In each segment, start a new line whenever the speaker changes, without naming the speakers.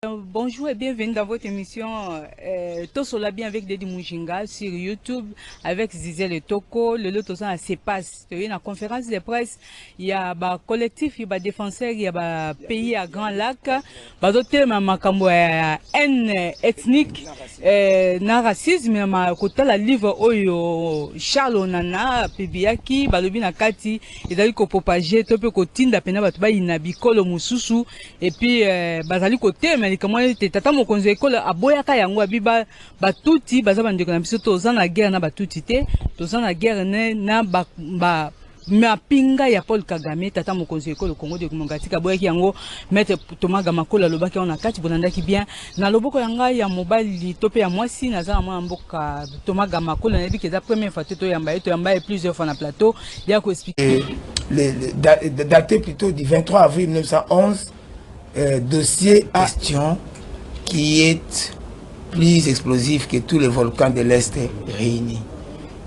Bonjour et bienvenue dans votre émission Tosola bien avec Dedi Mujinga sur YouTube avec Zizel et Toko. Le lot à CEPAS. Il y a une conférence de presse. Il y a un collectif, il y a des défenseurs, il y a un pays à Grand Lac. Il y a un haine ethnique, na racisme, ma kota la livre oyo Charles Nana Pibiaki, balobi na kati, ezali ko propager to pe ko tinda pena batu ba inabikolo mususu et puis bazali côté mais comment tata mokonzi ekolo aboyaka yango abiba batuti baza bandeko na biso toza na guerre na batuti te toza na guerre na ba mapinga ya Paul Kagame tata mokonzi ekolo Congo de Mongatika boyaki yango maître Thomas Gamakola lobaki on a kati bonandaki bien na loboko yanga ya mobali tope ya mwasi naza na mwa mboka Thomas Gamakola na biki za première fois to yamba plusieurs fois na plateau ya ko expliquer
daté plutôt du 23 avril 1911 dossier à question qui est plus explosif que tous les volcans de l'Est réunis.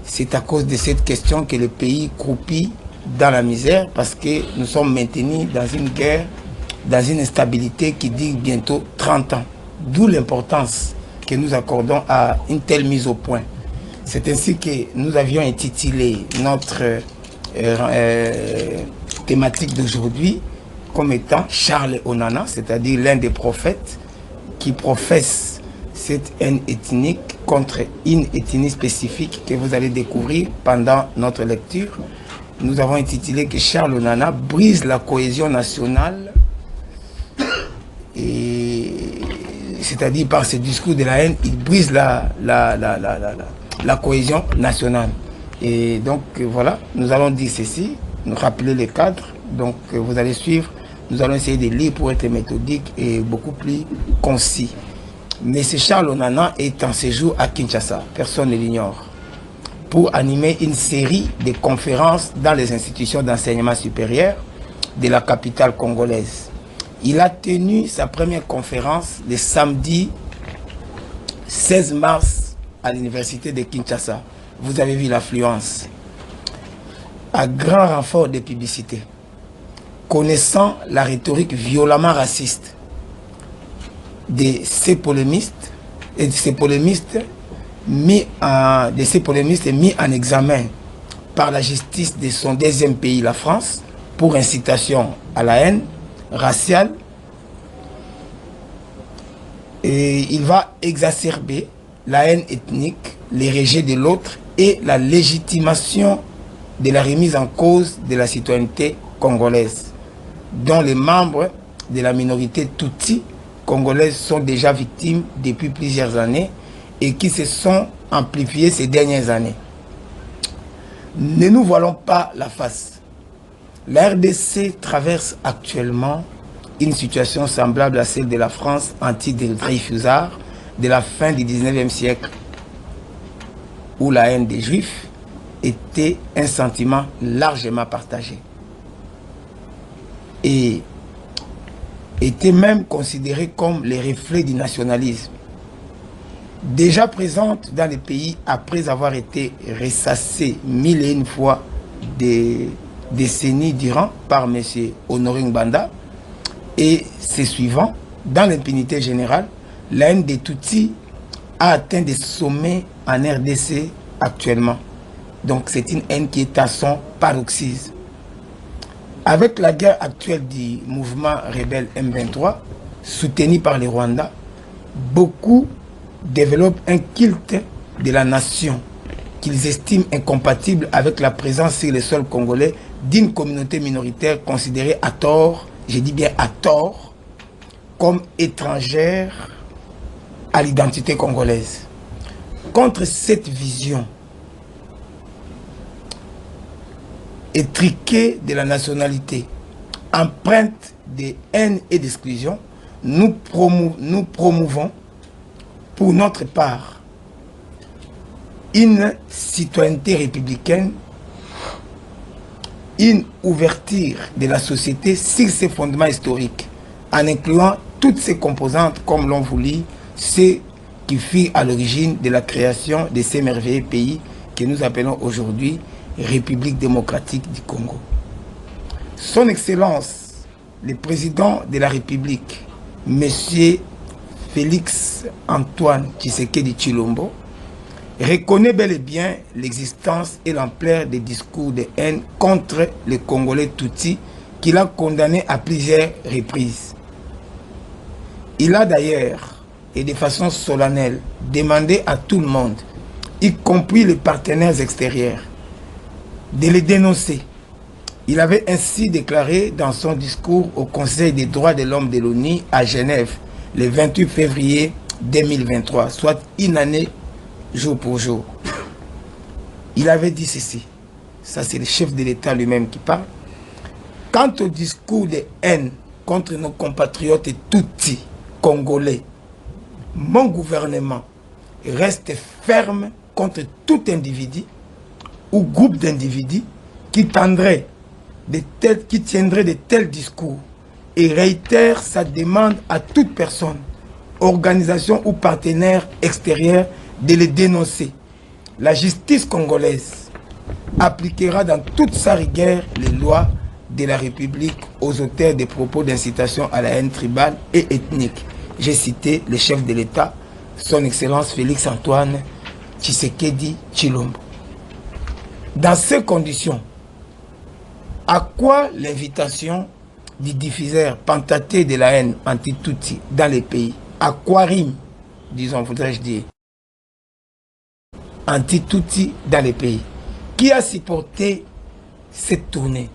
C'est à cause de cette question que le pays croupit dans la misère parce que nous sommes maintenus dans une guerre, dans une instabilité qui dure bientôt 30 ans. D'où l'importance que nous accordons à une telle mise au point. C'est ainsi que nous avions intitulé notre thématique d'aujourd'hui comme étant Charles Onana, c'est-à-dire l'un des prophètes qui professe cette haine ethnique contre une ethnie spécifique que vous allez découvrir pendant notre lecture. Nous avons intitulé que Charles Onana brise la cohésion nationale, c'est-à-dire par ce discours de la haine, il brise la cohésion nationale. Et donc voilà, nous allons dire ceci, nous rappeler les cadres, donc vous allez suivre. Nous allons essayer de lire pour être méthodique et beaucoup plus concis. Mais ce Charles Onana est en séjour à Kinshasa, personne ne l'ignore, pour animer une série de conférences dans les institutions d'enseignement supérieur de la capitale congolaise. Il a tenu sa première conférence le samedi 16 mars à l'université de Kinshasa. Vous avez vu l'affluence. À grand renfort de publicité. Connaissant la rhétorique violemment raciste de ces polémistes et de ces polémistes mis en examen par la justice de son deuxième pays, la France, pour incitation à la haine raciale, et il va exacerber la haine ethnique, les rejets de l'autre et la légitimation de la remise en cause de la citoyenneté congolaise, dont les membres de la minorité Tutsi congolaise sont déjà victimes depuis plusieurs années et qui se sont amplifiées ces dernières années. Ne nous voilons pas la face. La RDC traverse actuellement une situation semblable à celle de la France anti-Dreyfusard de la fin du 19e siècle, où la haine des Juifs était un sentiment largement partagé et était même considérée comme les reflets du nationalisme, déjà présente dans les pays après avoir été ressassée mille et une fois des décennies durant par M. Honoré Ngbanda et ses suivants. Dans l'impunité générale, la haine des Tutsis a atteint des sommets en RDC actuellement. Donc c'est une haine qui est à son paroxysme. Avec la guerre actuelle du mouvement rebelle M23, soutenu par les Rwandais, beaucoup développent un culte de la nation qu'ils estiment incompatible avec la présence sur le sol congolais d'une communauté minoritaire considérée à tort, je dis bien à tort, comme étrangère à l'identité congolaise. Contre cette vision étriquée de la nationalité, empreinte de haine et d'exclusion, nous promouvons pour notre part une citoyenneté républicaine, une ouverture de la société sur ses fondements historiques, en incluant toutes ses composantes comme l'ont voulu ceux qui furent à l'origine de la création de ces merveilleux pays que nous appelons aujourd'hui République démocratique du Congo. Son Excellence, le président de la République, M. Félix Antoine Tshisekedi Tshilombo, reconnaît bel et bien l'existence et l'ampleur des discours de haine contre les Congolais Tutsis qu'il a condamnés à plusieurs reprises. Il a d'ailleurs, et de façon solennelle, demandé à tout le monde, y compris les partenaires extérieurs, de les dénoncer. Il avait ainsi déclaré dans son discours au Conseil des droits de l'homme de l'ONU à Genève le 28 février 2023, soit une année jour pour jour. Il avait dit ceci, ça c'est le chef de l'État lui-même qui parle. Quant au discours de haine contre nos compatriotes Tutsis congolais, mon gouvernement reste ferme contre tout individu ou groupe d'individus qui tiendrait de tels discours et réitère sa demande à toute personne, organisation ou partenaire extérieur de les dénoncer. La justice congolaise appliquera dans toute sa rigueur les lois de la République aux auteurs des propos d'incitation à la haine tribale et ethnique. J'ai cité le chef de l'État, son Excellence Félix Antoine Tshisekedi Tshilombo. Dans ces conditions, à quoi l'invitation du diffuseur pentaté de la haine anti-Tutsi dans les pays? À quoi rime, disons, voudrais-je dire, anti-Tutsi dans les pays? Qui a supporté cette tournée?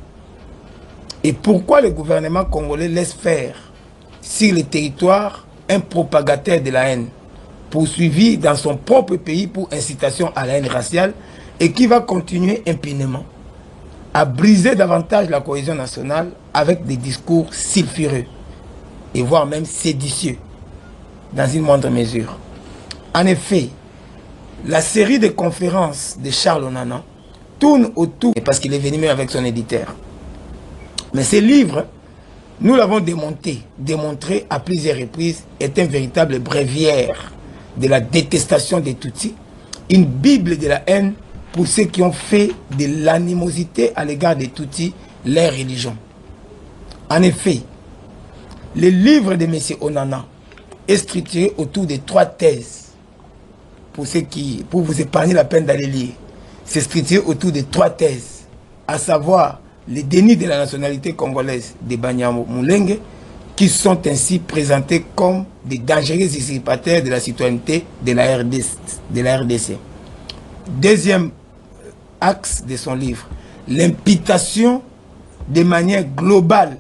Et pourquoi le gouvernement congolais laisse faire sur le territoire un propagateur de la haine poursuivi dans son propre pays pour incitation à la haine raciale et qui va continuer impunément à briser davantage la cohésion nationale avec des discours sulfureux et voire même séditieux dans une moindre mesure? En effet, la série de conférences de Charles Onana tourne autour, parce qu'il est venu même avec son éditeur. Mais ce livre, nous l'avons démontré à plusieurs reprises, est un véritable bréviaire de la détestation des Tutsis, une bible de la haine pour ceux qui ont fait de l'animosité à l'égard des Tutsis leur religion. En effet, le livre de M. Onana est structuré autour de 3 thèses. Pour vous épargner la peine d'aller lire, c'est structuré autour de 3 thèses, à savoir le déni de la nationalité congolaise de Banyamulenge, qui sont ainsi présentés comme des dangereux usurpateurs de la citoyenneté de la RDC. Deuxième axe de son livre, l'imputation de manière globale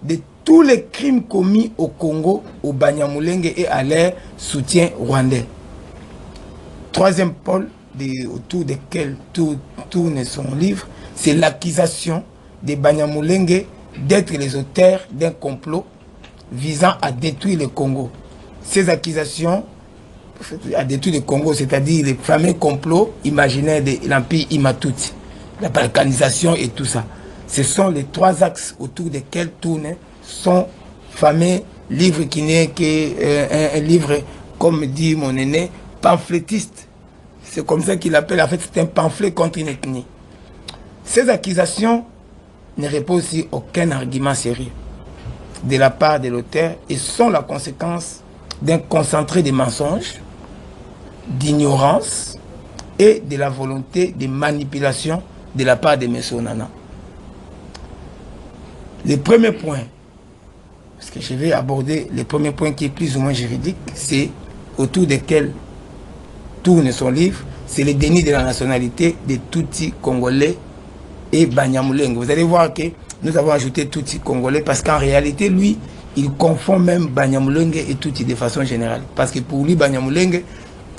de tous les crimes commis au Congo, au Banyamulenge et à leur soutien rwandais. Troisième pôle autour desquels tourne son livre, c'est l'accusation des Banyamulenge d'être les auteurs d'un complot visant à détruire le Congo. Ces accusations à détruire le Congo, c'est-à-dire les fameux complots imaginaires de l'Empire Imatouti, la balkanisation et tout ça. Ce sont les 3 axes autour desquels tourne son fameux livre qui n'est qu'un livre, comme dit mon aîné, pamphlétiste. C'est comme ça qu'il appelle, en fait, c'est un pamphlet contre une ethnie. Ces accusations ne reposent sur aucun argument sérieux de la part de l'auteur et sont la conséquence d'un concentré de mensonges, d'ignorance et de la volonté de manipulation de la part de M. Onana. Le premier point, parce que je vais aborder le premier point qui est plus ou moins juridique, c'est autour desquels tourne son livre, c'est le déni de la nationalité des Tutsis congolais et Banyamulenge. Vous allez voir que nous avons ajouté Tutsi congolais parce qu'en réalité, lui, il confond même Banyamulenge et Tutsi de façon générale. Parce que pour lui, Banyamulenge,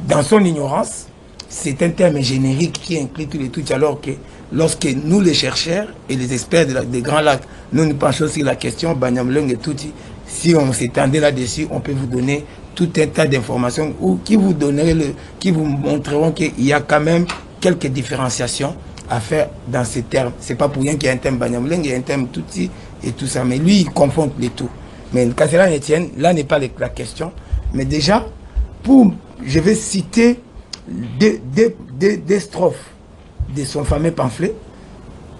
dans son ignorance, c'est un terme générique qui inclut tous les Tutsis, alors que lorsque nous, les chercheurs et les experts des Grands Lacs, nous penchons sur la question Banyamulenge et Tutsi, si on s'étendait là-dessus, on peut vous donner tout un tas d'informations qui vous montreront qu'il y a quand même quelques différenciations à faire dans ces termes. C'est pas pour rien qu'il y a un terme Banyamulenge, il y a un terme Tutsi et tout ça. Mais lui, il confond les tout. Mais qu'à cela ne tienne, là n'est pas la question. Mais déjà, je vais citer des strophes de son fameux pamphlet,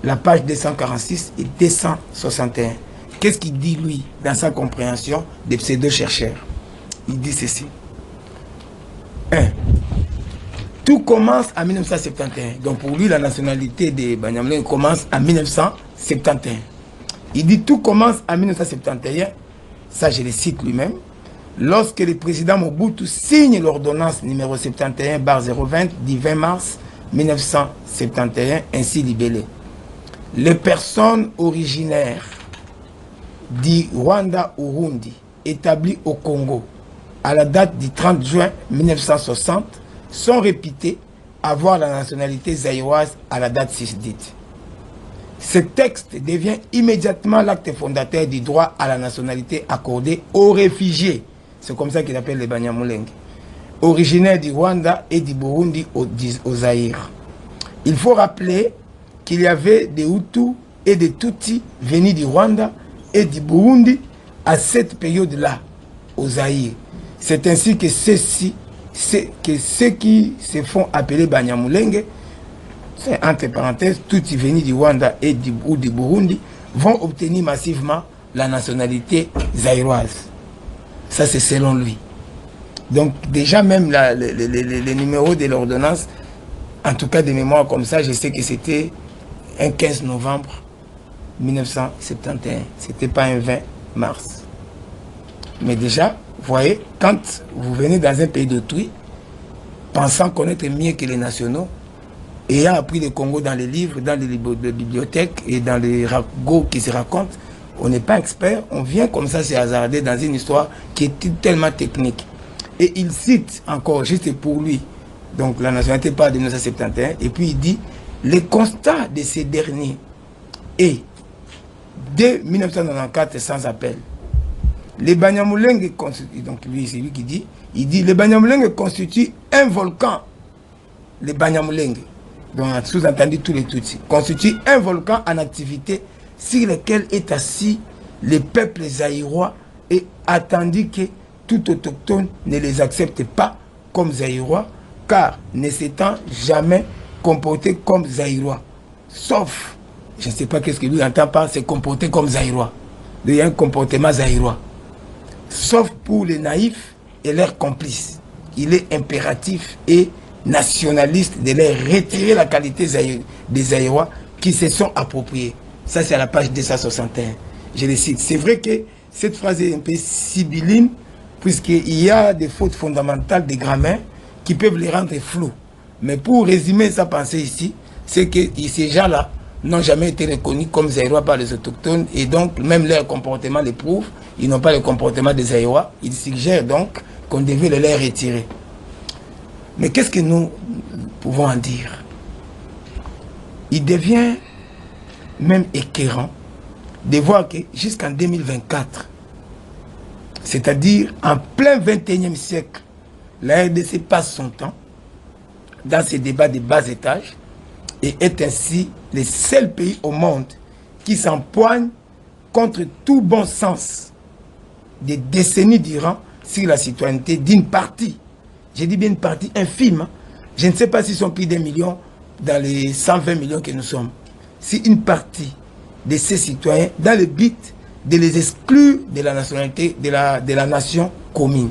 la page 246 et 261. Qu'est-ce qu'il dit, lui, dans sa compréhension des pseudo-chercheurs? il dit ceci. 1. Tout commence en 1971. Donc pour lui, la nationalité des Banyamulenge commence en 1971. Il dit tout commence en 1971. Ça, je le cite lui-même. Lorsque le président Mobutu signe l'ordonnance numéro 71/020 du 20 mars 1971, ainsi libellée. Les personnes originaires du Rwanda-Urundi établies au Congo à la date du 30 juin 1960 sont réputées avoir la nationalité zaïroise à la date susdite. Ce texte devient immédiatement l'acte fondateur du droit à la nationalité accordé aux réfugiés. C'est comme ça qu'il appelle les Banyamulenge, originaires du Rwanda et du Burundi au Zaïre. Il faut rappeler qu'il y avait des Hutus et des Tutsis venus du Rwanda et du Burundi à cette période-là, au Zaïre. C'est ainsi que ceux qui se font appeler Banyamulenge, c'est entre parenthèses, Tutsis venus du Rwanda et ou du Burundi, vont obtenir massivement la nationalité zaïroise. Ça, c'est selon lui. Donc, déjà, même les numéros de l'ordonnance, en tout cas de mémoire comme ça, je sais que c'était un 15 novembre 1971. C'était pas un 20 mars. Mais déjà, vous voyez, quand vous venez dans un pays d'autrui, pensant connaître mieux que les nationaux, ayant appris le Congo dans les livres, dans les bibliothèques et dans les ragots qui se racontent, on n'est pas expert, on vient comme ça se hasarder dans une histoire qui est tellement technique. Et il cite encore, juste pour lui, donc la nationalité part de 1971, et puis il dit, le constat de ces derniers est, dès 1994, sans appel, les Banyamulenge constituent, donc lui c'est lui qui dit, il dit, les Banyamulenge constituent un volcan, les Banyamulenge, donc sous-entendu tous les Tutsis, constituent un volcan en activité sur lequel est assis le peuple zaïrois et attendu que tout autochtone ne les accepte pas comme zaïrois, car ne s'étant jamais comporté comme zaïrois. Sauf, je ne sais pas qu'est-ce que lui entend par se comporter comme zaïrois. Il y a un comportement zaïrois. Sauf pour les naïfs et leurs complices. Il est impératif et nationaliste de leur retirer la qualité des zaïrois qui se sont appropriés. Ça, c'est à la page 261. Je le cite. C'est vrai que cette phrase est un peu sibylline, puisqu'il y a des fautes fondamentales de grammaire qui peuvent les rendre flous. Mais pour résumer sa pensée ici, c'est que ces gens-là n'ont jamais été reconnus comme zaïrois par les autochtones, et donc même leur comportement les prouve. Ils n'ont pas le comportement des zaïrois. Ils suggèrent donc qu'on devait les leur retirer. Mais qu'est-ce que nous pouvons en dire? Il devient même écœurant de voir que jusqu'en 2024, c'est-à-dire en plein 21e siècle, la RDC passe son temps dans ces débats de bas étage et est ainsi le seul pays au monde qui s'empoigne contre tout bon sens des décennies durant sur la citoyenneté d'une partie, je dis bien une partie infime, je ne sais pas s'ils sont plus d'1 million dans les 120 millions que nous sommes, si une partie de ces citoyens dans le but de les exclure de la nationalité, de la nation commune.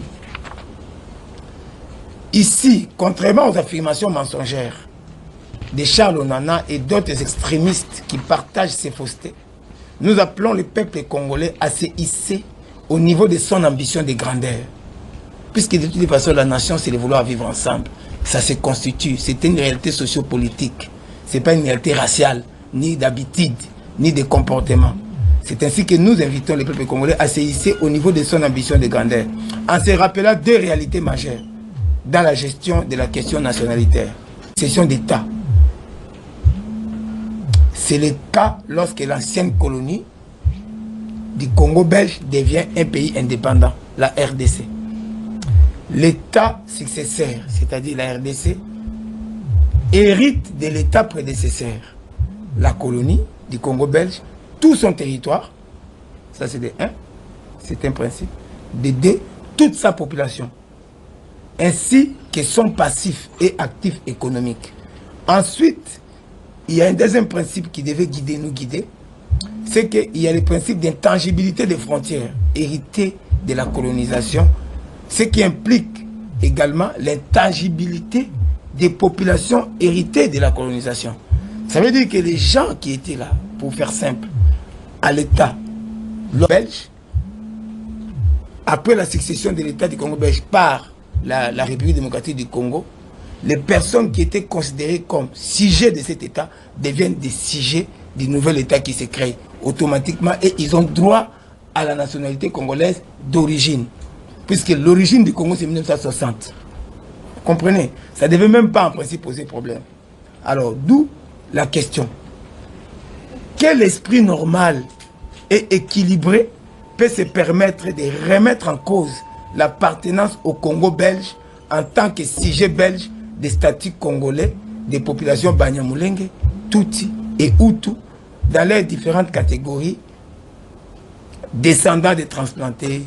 Ici, contrairement aux affirmations mensongères de Charles Onana et d'autres extrémistes qui partagent ces faussetés, nous appelons le peuple congolais à se hisser au niveau de son ambition de grandeur. Puisque de toute façon, la nation, c'est de vouloir vivre ensemble. Ça se constitue, c'est une réalité sociopolitique. Ce n'est pas une réalité raciale, ni d'habitude, ni de comportement. C'est ainsi que nous invitons le peuple congolais à se hisser au niveau de son ambition de grandeur, en se rappelant deux réalités majeures dans la gestion de la question nationalitaire. Question d'État. C'est le cas lorsque l'ancienne colonie du Congo belge devient un pays indépendant, la RDC. L'État successeur, c'est-à-dire la RDC, hérite de l'État prédécesseur, la colonie du Congo belge, tout son territoire, ça c'est de 1, c'est un principe, de 2, toute sa population, ainsi que son passif et actif économique. Ensuite, il y a un deuxième principe qui devait nous guider, c'est qu'il y a le principe d'intangibilité des frontières, hérité de la colonisation Ce qui implique également l'intangibilité des populations héritées de la colonisation. Ça veut dire que les gens qui étaient là, pour faire simple, à l'État belge, après la succession de l'État du Congo belge par la République démocratique du Congo, les personnes qui étaient considérées comme sujets de cet État deviennent des sujets du nouvel État qui se crée automatiquement et ils ont droit à la nationalité congolaise d'origine. Puisque l'origine du Congo c'est 1960. Vous comprenez? Ça ne devait même pas en principe poser problème. Alors d'où la question. Quel esprit normal et équilibré peut se permettre de remettre en cause l'appartenance au Congo belge en tant que sujet belge des statuts congolais des populations Banyamulenge, Tutsi et Hutu dans leurs différentes catégories, descendants des transplantés,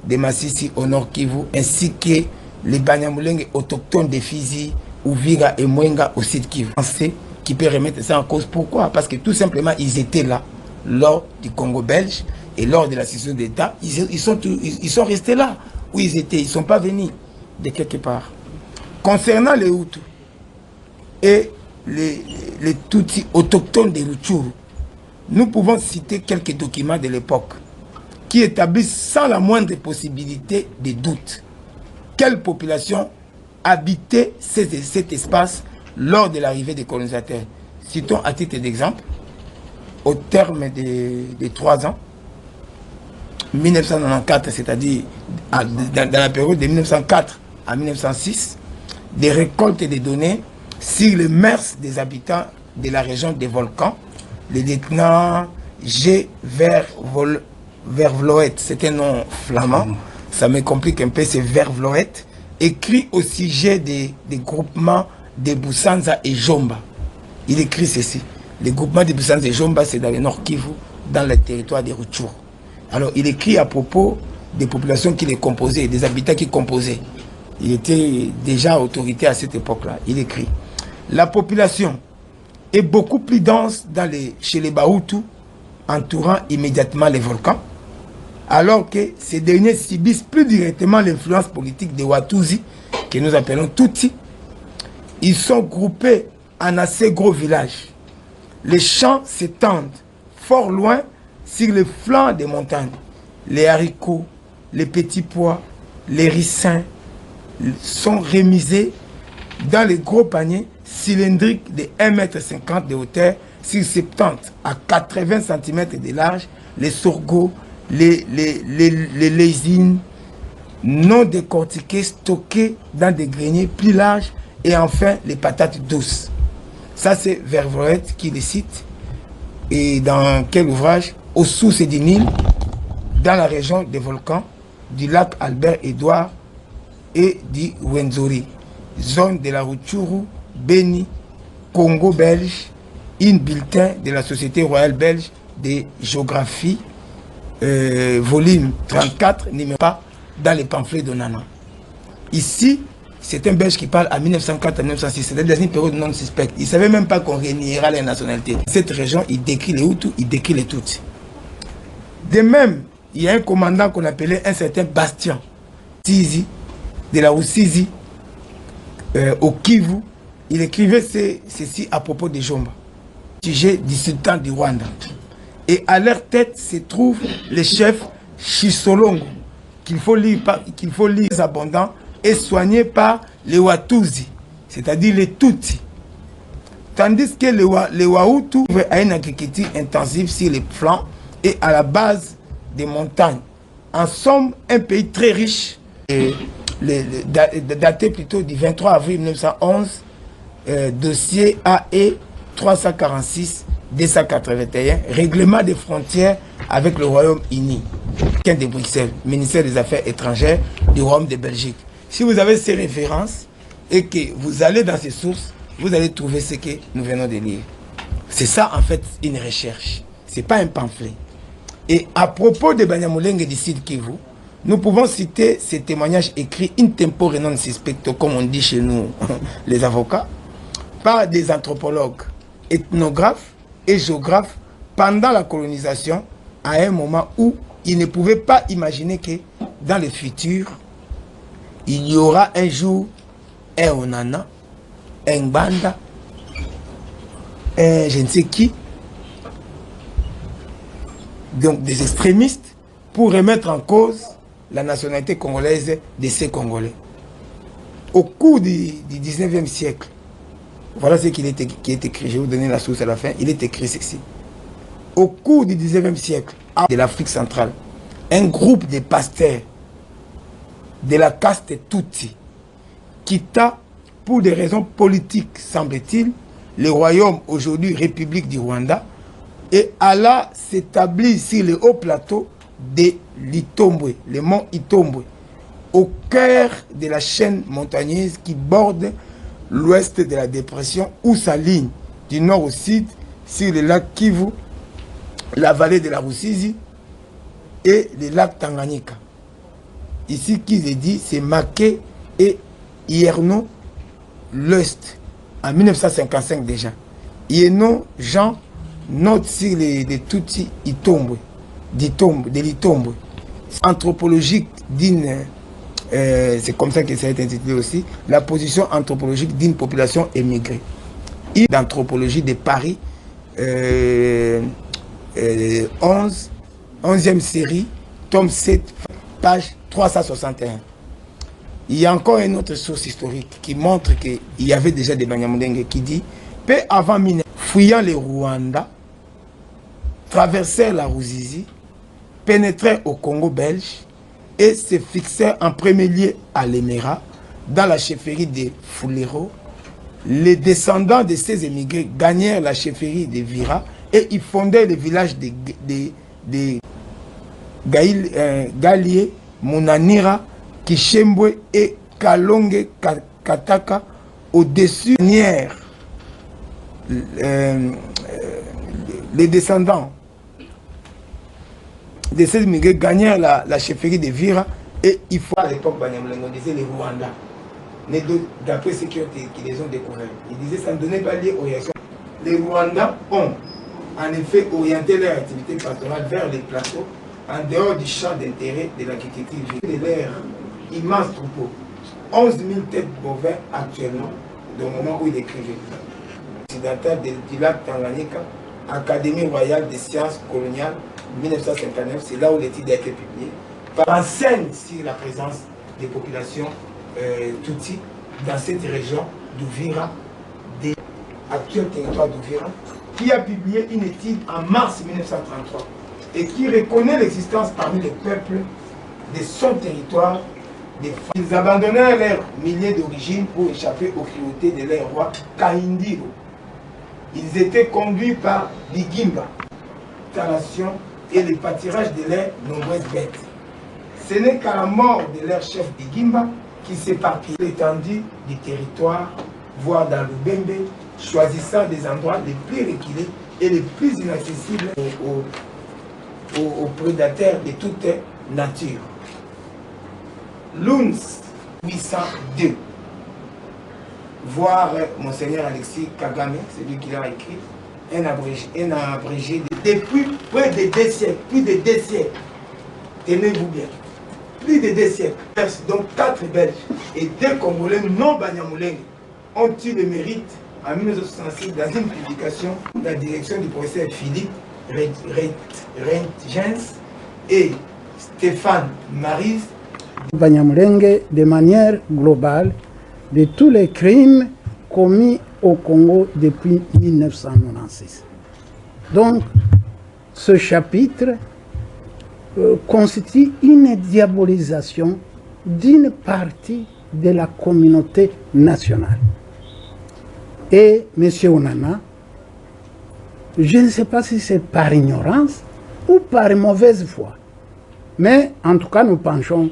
des Massissi au Nord Kivu, ainsi que les Banyamulenge autochtones des Fizi, Uvira et Mwenga au Sud Kivu. Qui peut remettre ça en cause. Pourquoi? Parce que tout simplement, ils étaient là lors du Congo belge et lors de la session d'État. Ils sont restés là où ils étaient. Ils ne sont pas venus de quelque part. Concernant les Hutus et les Tutsis autochtones des Rutshuru, nous pouvons citer quelques documents de l'époque qui établissent sans la moindre possibilité de doute quelle population habitait cet espace lors de l'arrivée des colonisateurs. Citons à titre d'exemple, au terme de 3 ans, 1994, c'est-à-dire dans la période de 1904 à 1906, des récoltes de données sur les mœurs des habitants de la région des volcans. Le lieutenant G. Vervloet, c'est un nom flamand, ça me complique un peu, c'est Vervloet, écrit au sujet des groupements de Busanza et Jomba. Il écrit ceci. Les groupements de Busanza et Jomba, c'est dans le Nord Kivu, dans le territoire des Rutshuru. Alors, il écrit à propos des populations qui les composaient, des habitants qui composaient. Il était déjà autorité à cette époque-là. Il écrit: la population est beaucoup plus dense chez les Bahutu, entourant immédiatement les volcans, alors que ces derniers subissent plus directement l'influence politique des Watusi, que nous appelons Tutsi. Ils sont groupés en assez gros villages. Les champs s'étendent fort loin sur les flancs des montagnes. Les haricots, les petits pois, les ricins sont remisés dans les gros paniers cylindriques de 1,50 m de hauteur sur 70 à 80 cm de large. Les sorgho, les lésines non décortiquées, stockées dans des greniers plus larges. Et enfin, les patates douces. Ça, c'est Vervloet qui les cite. Et dans quel ouvrage? Aux sources du Nil, dans la région des volcans, du lac Albert-Édouard et du Wenzori. Zone de la Rutshuru, Beni, Congo belge, in bulletin de la Société royale belge de géographie, volume 34, numéro pas, dans les pamphlets de Nana. Ici, c'est un Belge qui parle à 1904 à 1906, c'est dans une période non suspecte. Il ne savait même pas qu'on réuniera les nationalités. Cette région, il décrit les Hutus, il décrit les Tutsis. De même, il y a un commandant qu'on appelait un certain Bastien Tizi, de la Rusizi, au Kivu. Il écrivait ceci à propos de Jomba, sujet du sultan du Rwanda. Et à leur tête se trouve le chef Chisolongo, qu'il faut lire abondant, et soigné par les Watusi, c'est-à-dire les Tutsis. Tandis que les Wahutu ont une agriculture intensive sur les flancs et à la base des montagnes. En somme, un pays très riche, daté plutôt du 23 avril 1911, dossier AE 346-281, règlement des frontières avec le Royaume-Uni, de Bruxelles, ministère des Affaires étrangères du Royaume de Belgique. Si vous avez ces références et que vous allez dans ces sources, vous allez trouver ce que nous venons de lire. C'est ça en fait une recherche. Ce n'est pas un pamphlet. Et à propos de Banyamulenge et du Sud Kivu, nous pouvons citer ces témoignages écrits in tempore non suspecto, comme on dit chez nous les avocats, par des anthropologues, ethnographes et géographes pendant la colonisation, à un moment où ils ne pouvaient pas imaginer que dans le futur, il y aura un jour un Onana, un Banda, un je ne sais qui, donc des extrémistes, pour remettre en cause la nationalité congolaise de ces Congolais. Au cours du 19e siècle, voilà ce qui est écrit, je vais vous donner la source à la fin, il est écrit ceci. Au cours du 19e siècle, de l'Afrique centrale, un groupe de pasteurs de la caste Tutsi quitta, pour des raisons politiques, semble-t-il, le royaume, aujourd'hui République du Rwanda, et alla s'établir sur le haut plateau de l'Itombwe, le mont Itombwe, au cœur de la chaîne montagneuse qui borde l'ouest de la dépression, où s'aligne du nord au sud sur le lac Kivu, la vallée de la Rusizi et le lac Tanganyika. Ici, qui est dit, c'est Maké et Ierno l'Est, en 1955 déjà. Ierno, Jean, note sur les Tutsi Itombwe, de l'Itombwe. Anthropologique d'une, c'est comme ça que ça a été intitulé aussi, la position anthropologique d'une population émigrée. D'anthropologie de Paris, 11e série, tome 7, page 361. Il y a encore une autre source historique qui montre qu'il y avait déjà des Banyamulenge qui dit, peu avant Mine, fuyant les Rwanda, traversèrent la Ruzizi, pénétrèrent au Congo belge et se fixèrent en premier lieu à l'Emera, dans la chefferie de Fulero. Les descendants de ces émigrés gagnèrent la chefferie de Vira et y fondèrent le village de Galié, Munanira, Kishembwe et Kalonge Kataka, au-dessus les descendants de ces immigrés gagnèrent la chefferie de Vira et il faut à l'époque on disait les Rwandais, d'après ceux qui les ont découverts. Ils disaient ça ne donnait pas lieu aux réactions. Les Rwandais ont en effet orienté leur activité pastorale vers les plateaux en dehors du champ d'intérêt de l'agriculture de leur immense troupeau. 11 000 têtes bovins actuellement, au moment où il écrivait. Occidental du lac Tanganyika, Académie royale des sciences coloniales, 1959, c'est là où l'étude a été publiée. Enseigne sur la présence des populations Tutsi dans cette région d'Ouvira, des actuels territoires d'Ouvira, qui a publié une étude en mars 1933 et qui reconnaît l'existence parmi les peuples de son territoire des femmes. Ils abandonnèrent leurs milliers d'origine pour échapper aux cruautés de leur roi Kahindiro. Ils étaient conduits par Bigimba, l'installation et le pâturage de leurs nombreuses bêtes. Ce n'est qu'à la mort de leur chef Bigimba qui s'éparpille l'étendue du territoire, voire dans le Bembe, choisissant des endroits les plus reculés et les plus inaccessibles aux prédateurs de toute nature. Luns 802, voir Monseigneur Alexis Kagame, c'est lui qui l'a écrit, un abrégé depuis près de 2 siècles, plus de 2 siècles, tenez-vous bien, plus de 2 siècles, donc 4 Belges et 2 Congolais non Banyamulenge ont eu le mérite en 1966 dans une publication de la direction du professeur Philippe Rentgens et Stéphane Marise.
Banyamulenge de manière globale de tous les crimes commis au Congo depuis 1996. Donc, ce chapitre constitue une diabolisation d'une partie de la communauté nationale. Et M. Onana, je ne sais pas si c'est par ignorance ou par mauvaise foi, mais en tout cas nous penchons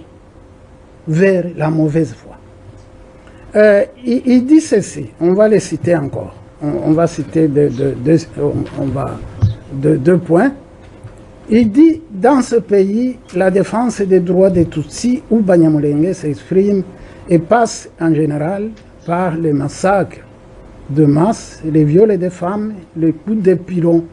vers la mauvaise foi. Il dit ceci, on va les citer encore, on va citer deux points. Il dit, dans ce pays, la défense des droits des Tutsis ou Banyamulenge s'exprime et passe en général par les massacres de masse, les viols des femmes, les coups de pilon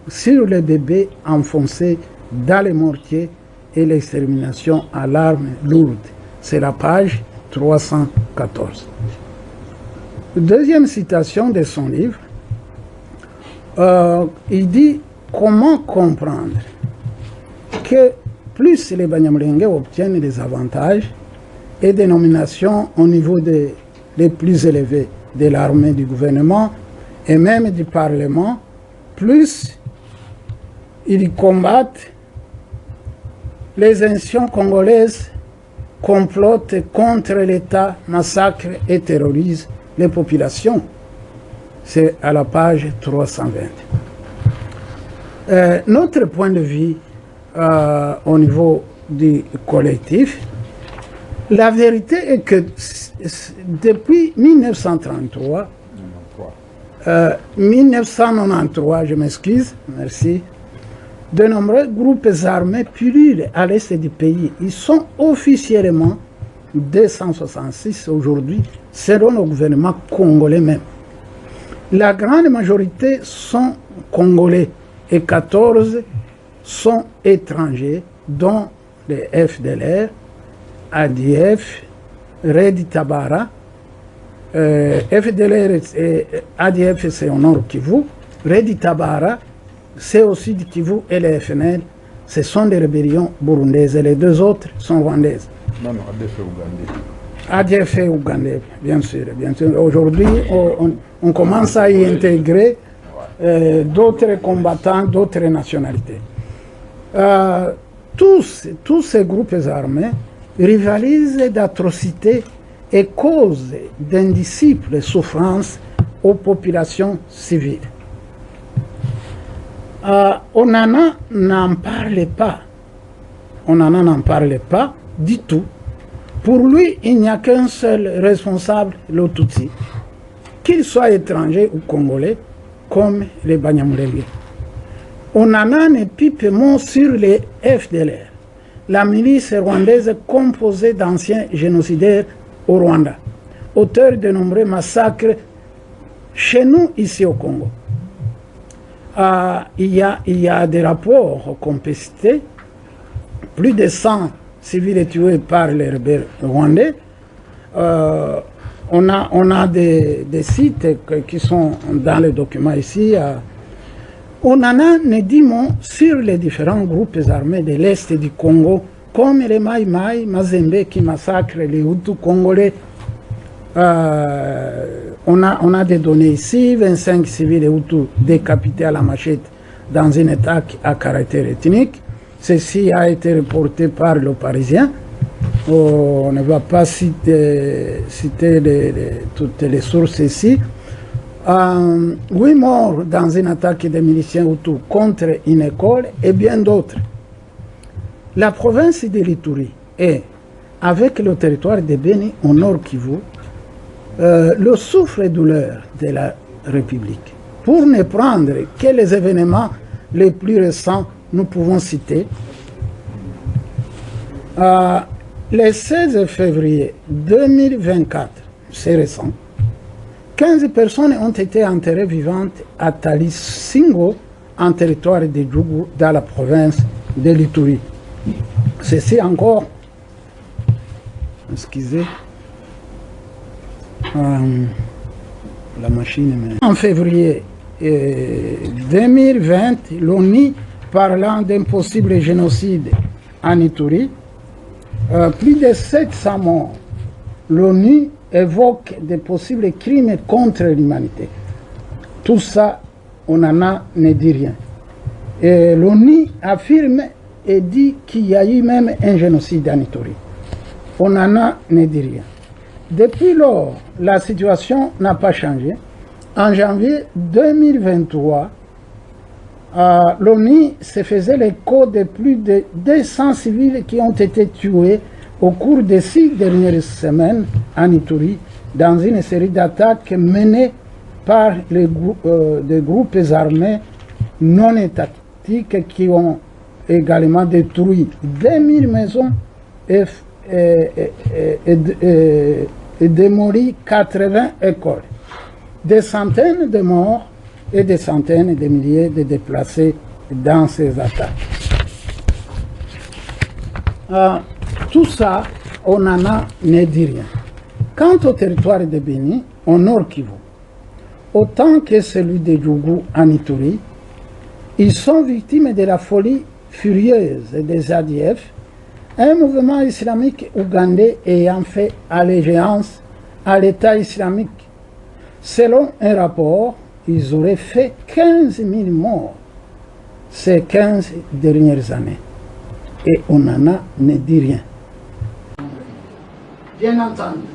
sur les bébés enfoncés dans les mortiers et l'extermination à l'arme lourde. C'est la page 314. Deuxième citation de son livre, il dit comment comprendre que plus les Banyamulenge obtiennent des avantages et des nominations au niveau les plus élevés de l'armée, du gouvernement et même du Parlement, plus ils combattent les institutions congolaises, complotent contre l'État, massacrent et terrorisent les populations. C'est à la page 320. Notre point de vue au niveau du collectif, la vérité est que depuis 1993, je m'excuse, merci, de nombreux groupes armés pullulent à l'est du pays. Ils sont officiellement 266 aujourd'hui, selon le gouvernement congolais même. La grande majorité sont congolais et 14 sont étrangers, dont les FDLR, ADF, Redi Tabara. FDLR et ADF, c'est au nord Kivu. Redi Tabara, c'est au sud Kivu, et les FNL, ce sont des rébellions burundaises. Et les deux autres sont rwandaises.
Non, ADF et Ougandais.
ADF et Ougandais, bien sûr. Bien sûr. Aujourd'hui, on commence à y intégrer d'autres combattants, d'autres nationalités. Tous ces groupes armés rivalisent d'atrocités et causent d'indicibles souffrances aux populations civiles. Onana n'en parlait pas. Onana n'en parlait pas du tout. Pour lui, il n'y a qu'un seul responsable, le Tutsi, qu'il soit étranger ou congolais, comme les Banyamulenge. Onana ne pipe mot sur les FDLR, la milice rwandaise composée d'anciens génocidaires au Rwanda, auteur de nombreux massacres chez nous, ici au Congo. Il y a des rapports complétés, plus de 100 civils tués par les rebelles rwandais. On a des sites qui sont dans les documents ici. On en a ne dit mot sur les différents groupes armés de l'Est du Congo, comme les Maï Maï, Mazembe qui massacrent les Hutus congolais. On a des données ici, 25 civils Hutus décapités à la machette dans une attaque à caractère ethnique. Ceci a été reporté par le Parisien. On ne va pas citer toutes les sources ici. 8 morts dans une attaque des miliciens Hutus contre une école et bien d'autres. La province de l'Ituri est, avec le territoire de Beni au nord Kivu, le souffre-douleur de la République. Pour ne prendre que les événements les plus récents, nous pouvons citer le 16 février 2024, c'est récent, 15 personnes ont été enterrées vivantes à Talisingo, en territoire de Djougou, dans la province de l'Ituri. Ceci encore, excusez, la machine. En février 2020, l'ONU, parlant d'un possible génocide en Ituri, plus de 700 morts. L'ONU évoque des possibles crimes contre l'humanité. Tout ça, Onana ne dit rien. Et l'ONU affirme et dit qu'il y a eu même un génocide en Ituri. Onana ne dit rien. Depuis lors, la situation n'a pas changé. En janvier 2023, l'ONU se faisait l'écho de plus de 200 civils qui ont été tués au cours des 6 dernières semaines en Ituri, dans une série d'attaques menées par des groupes armés non étatiques qui ont également détruit 2000 maisons et démoli 80 écoles. Des centaines de morts et des centaines de milliers de déplacés dans ces attaques. Tout ça, Onana ne dit rien. Quant au territoire de Béni, au nord Kivu, autant que celui de Djougou en Ituri, ils sont victimes de la folie furieuse des ADF, un mouvement islamique ougandais ayant fait allégeance à l'État islamique. Selon un rapport, ils auraient fait 15 000 morts ces 15 dernières années. Et Onana ne dit rien. Bien entendu,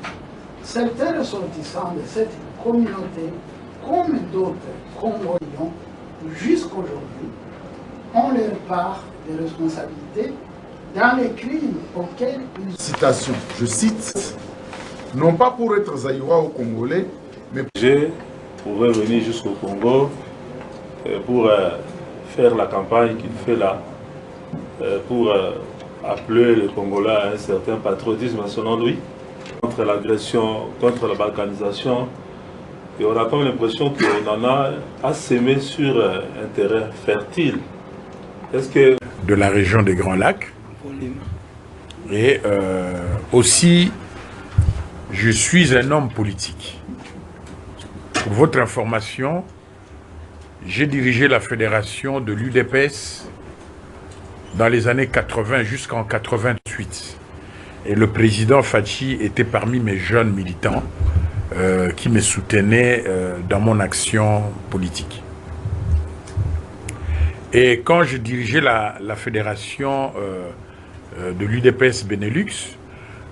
certains ressortissants de cette communauté, comme d'autres Congolais, jusqu'aujourd'hui, ont leur part de responsabilité dans les crimes auxquels ils...
Citation, je cite, non pas pour être zaïrois ou congolais, mais...
Je pourrais venir jusqu'au Congo pour faire la campagne qu'il fait là, pour appeler les Congolais à un certain patriotisme selon lui, contre l'agression, contre la balkanisation. Et on a comme l'impression qu'on en a sémé sur un terrain fertile. Est-ce que...
De la région des Grands Lacs. Et aussi, je suis un homme politique. Pour votre information, j'ai dirigé la fédération de l'UDPS dans les années 80 jusqu'en 88. Et le président Fachi était parmi mes jeunes militants qui me soutenaient dans mon action politique. Et quand je dirigeais la fédération de l'UDPS Benelux,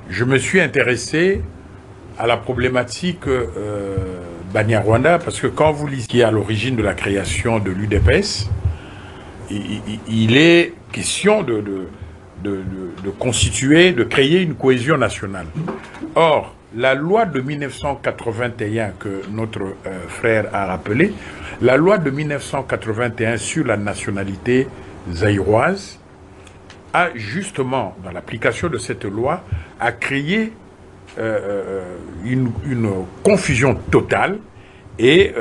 je me suis intéressé à la problématique Banyarwanda, parce que quand vous lisez qui est à l'origine de la création de l'UDPS, il est question de constituer, de créer une cohésion nationale. Or, la loi de 1981 que notre frère a rappelé, la loi de 1981 sur la nationalité zaïroise, a justement, dans l'application de cette loi, a créé une confusion totale et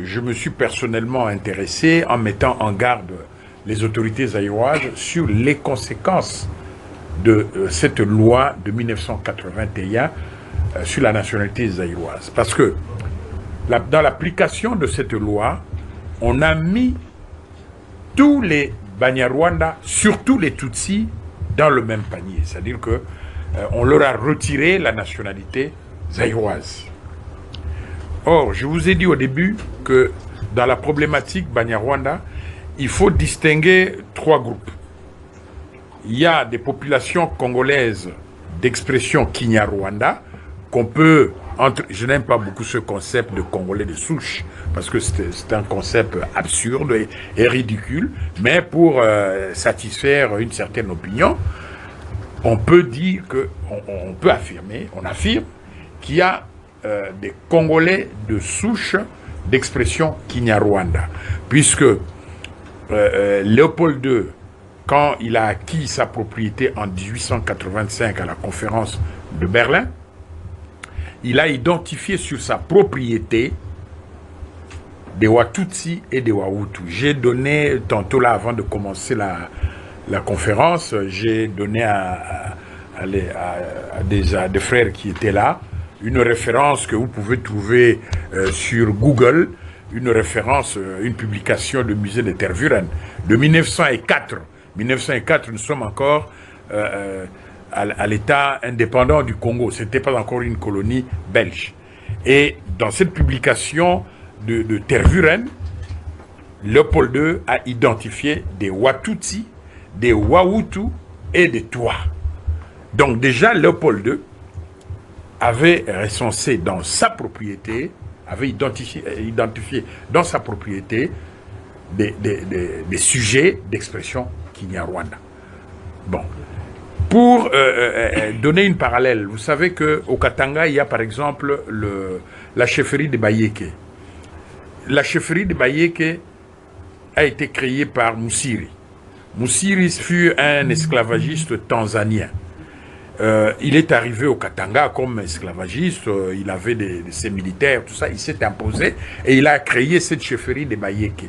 je me suis personnellement intéressé en mettant en garde les autorités zaïroises sur les conséquences de cette loi de 1981 sur la nationalité zaïroise. Parce que dans l'application de cette loi, on a mis tous les Banyarwanda, surtout les Tutsis, dans le même panier. C'est-à-dire que on leur a retiré la nationalité zaïroise. Or, je vous ai dit au début que dans la problématique Banyarwanda, il faut distinguer trois groupes. Il y a des populations congolaises d'expression Kinyarwanda qu'on peut... Je n'aime pas beaucoup ce concept de Congolais de souche, parce que c'est un concept absurde et ridicule, mais pour satisfaire une certaine opinion, on peut dire que, on peut affirmer, on affirme qu'il y a des Congolais de souche d'expression Kinyarwanda, puisque Léopold II, quand il a acquis sa propriété en 1885 à la conférence de Berlin, il a identifié sur sa propriété des Watutsi et des Wahutu. J'ai donné, tantôt là, avant de commencer la conférence, j'ai donné à des frères qui étaient là, une référence que vous pouvez trouver sur Google, une référence, une publication du musée de Tervuren de 1904. 1904, nous sommes encore à l'État indépendant du Congo. Ce n'était pas encore une colonie belge. Et dans cette publication de Tervuren, Léopold II a identifié des Watutsi, des Wahutu et des Twa. Donc déjà, Léopold II avait recensé dans sa propriété, avait identifié dans sa propriété des sujets d'expression Kinyarwanda. Bon. Pour donner une parallèle, vous savez qu'au Katanga, il y a par exemple la chefferie de Bayeke. La chefferie de Bayeke a été créée par Moussiri. Moussiri fut un esclavagiste tanzanien. Il est arrivé au Katanga comme esclavagiste, il avait ses militaires, tout ça, il s'est imposé et il a créé cette chefferie de Bayeke.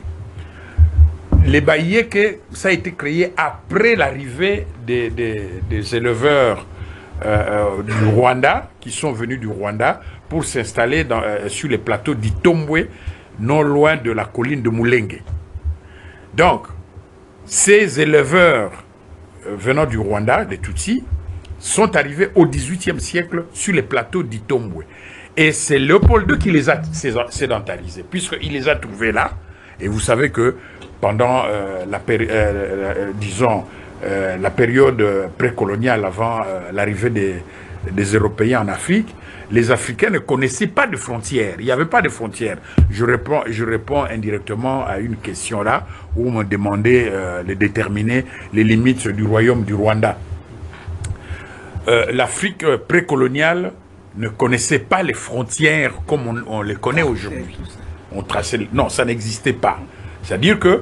Les Bayeke, ça a été créé après l'arrivée des éleveurs du Rwanda, qui sont venus du Rwanda pour s'installer sur les plateaux d'Itombwe, non loin de la colline de Mulenge. Donc, ces éleveurs venant du Rwanda, les Tutsis, sont arrivés au XVIIIe siècle sur les plateaux d'Itombwe. Et c'est Léopold II qui les a sédentarisés, puisqu'il les a trouvés là. Et vous savez que pendant la période précoloniale, avant l'arrivée des Européens en Afrique, les Africains ne connaissaient pas de frontières. Il n'y avait pas de frontières. Je réponds indirectement à une question là, où on me demandait de déterminer les limites du royaume du Rwanda. L'Afrique précoloniale ne connaissait pas les frontières comme on les connaît aujourd'hui. Non, ça n'existait pas. C'est-à-dire qu'il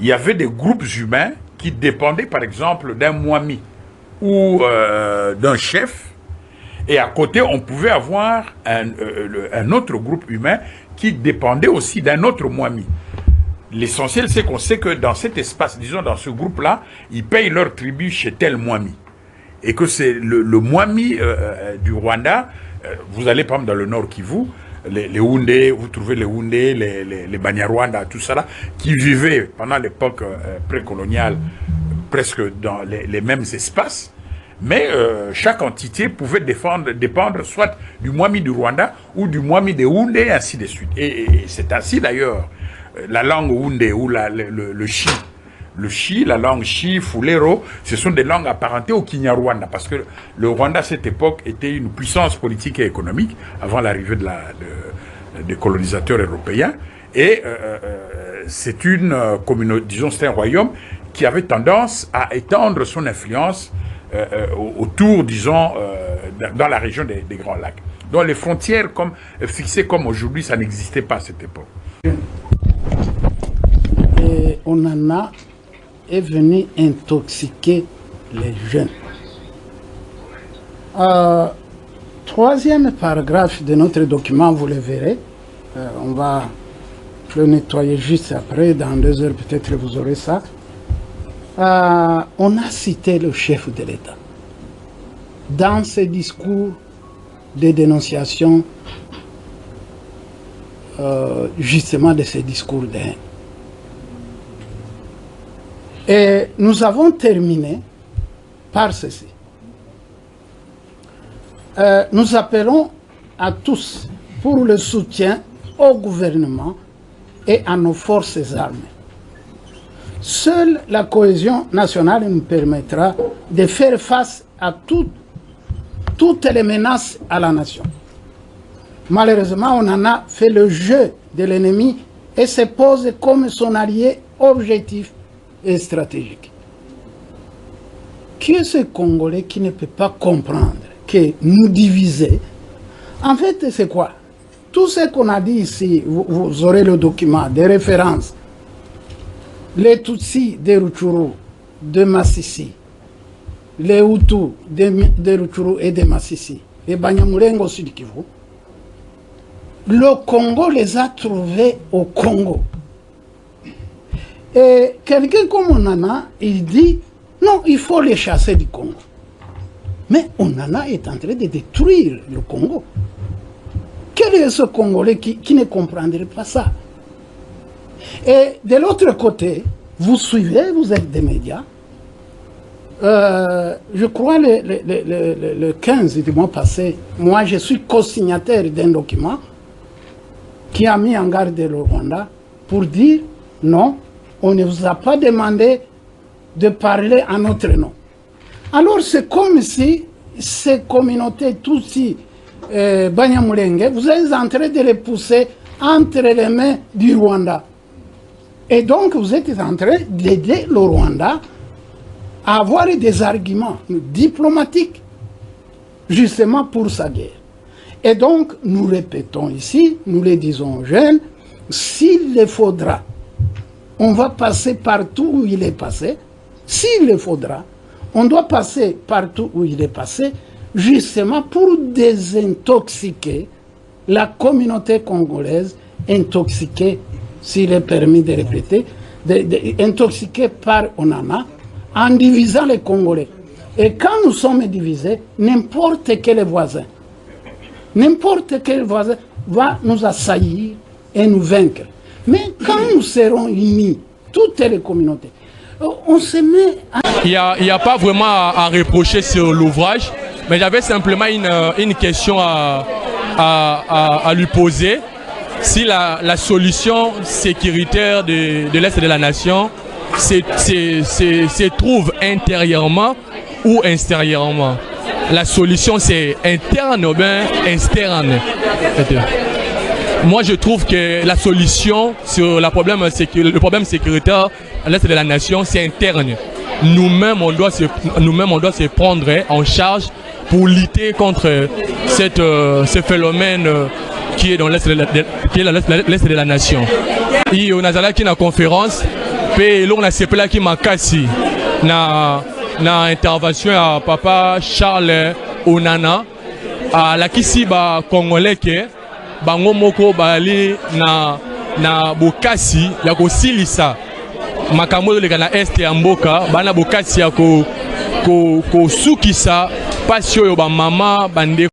y avait des groupes humains qui dépendaient par exemple d'un Mwami ou d'un chef, et à côté on pouvait avoir un autre groupe humain qui dépendait aussi d'un autre Mwami. L'essentiel, c'est qu'on sait que dans cet espace, disons dans ce groupe-là, ils payent leur tribut chez tel Mwami. Et que c'est le Mwami du Rwanda, vous allez par exemple dans le Nord Kivu, les Houndé, vous trouvez les Houndé, les Banyarwanda, tout ça là, qui vivaient pendant l'époque précoloniale presque dans les mêmes espaces, mais chaque entité pouvait dépendre soit du Mwami du Rwanda ou du Mwami des Houndé, et ainsi de suite. Et c'est ainsi d'ailleurs, la langue Houndé ou le Chi, la langue Chi, Fulero, ce sont des langues apparentées au Kinyarwanda, parce que le Rwanda à cette époque était une puissance politique et économique avant l'arrivée des colonisateurs européens, et c'est une communauté, disons c'est un royaume qui avait tendance à étendre son influence autour, disons, dans la région des Grands Lacs. Donc les frontières fixées comme aujourd'hui, ça n'existait pas à cette époque.
Et Onana est venu intoxiquer les jeunes. Troisième paragraphe de notre document, vous le verrez. On va le nettoyer juste après, dans 2 heures peut-être vous aurez ça. On a cité le chef de l'État dans ses discours de dénonciation, justement de ces discours de haine. Et nous avons terminé par ceci. Nous appelons à tous pour le soutien au gouvernement et à nos forces armées. Seule la cohésion nationale nous permettra de faire face à toutes les menaces à la nation. Malheureusement, on en a fait le jeu de l'ennemi et se pose comme son allié objectif et stratégique. Qui est ce Congolais qui ne peut pas comprendre que nous diviser? En fait, c'est quoi? Tout ce qu'on a dit ici, vous aurez le document, des références. Les Tutsis de Rutshuru, de Massissi, les Hutus de Rutshuru et de Massissi, les Banyamulenge au Sud Kivu, le Congo les a trouvés au Congo. Et quelqu'un comme Onana, il dit, non, il faut les chasser du Congo. Mais Onana est en train de détruire le Congo. Quel est ce Congolais qui ne comprendrait pas ça? Et de l'autre côté, vous suivez, vous êtes des médias. Je crois le 15 du mois passé, moi je suis co-signataire d'un document qui a mis en garde le Rwanda pour dire non, on ne vous a pas demandé de parler en notre nom. Alors c'est comme si ces communautés Tutsi, Banyamulenge, vous êtes en train de les pousser entre les mains du Rwanda. Et donc vous êtes en train d'aider le Rwanda à avoir des arguments diplomatiques justement pour sa guerre. Et donc nous répétons ici, nous le disons aux jeunes, s'il le faudra, on va passer partout où il est passé. S'il le faudra, on doit passer partout où il est passé, justement pour désintoxiquer la communauté congolaise, intoxiquée, s'il est permis de répéter, intoxiquée par Onana, en divisant les Congolais. Et quand nous sommes divisés, n'importe quel voisin va nous assaillir et nous vaincre. Mais quand nous serons unis, toutes les communautés, on se met à...
Il n'y a pas vraiment à reprocher sur l'ouvrage, mais j'avais simplement une question à lui poser. Si la solution sécuritaire de l'Est de la nation se trouve intérieurement ou extérieurement. La solution c'est interne ou bien externe. Moi je trouve que la solution sur le problème sécuritaire à l'Est de la nation c'est interne. Nous-mêmes on doit se prendre en charge pour lutter contre ce phénomène qui est dans l'Est de la nation. Et on a une conférence, puis on a sepelé qui m'a cassé na intervention à papa Charles Onana à la kisi ba congolais ke bango moko bali na bokasi ya kosilisa makambo leka na est ya mboka bana bokasi ya ko sukisa pasio yo ba mama bande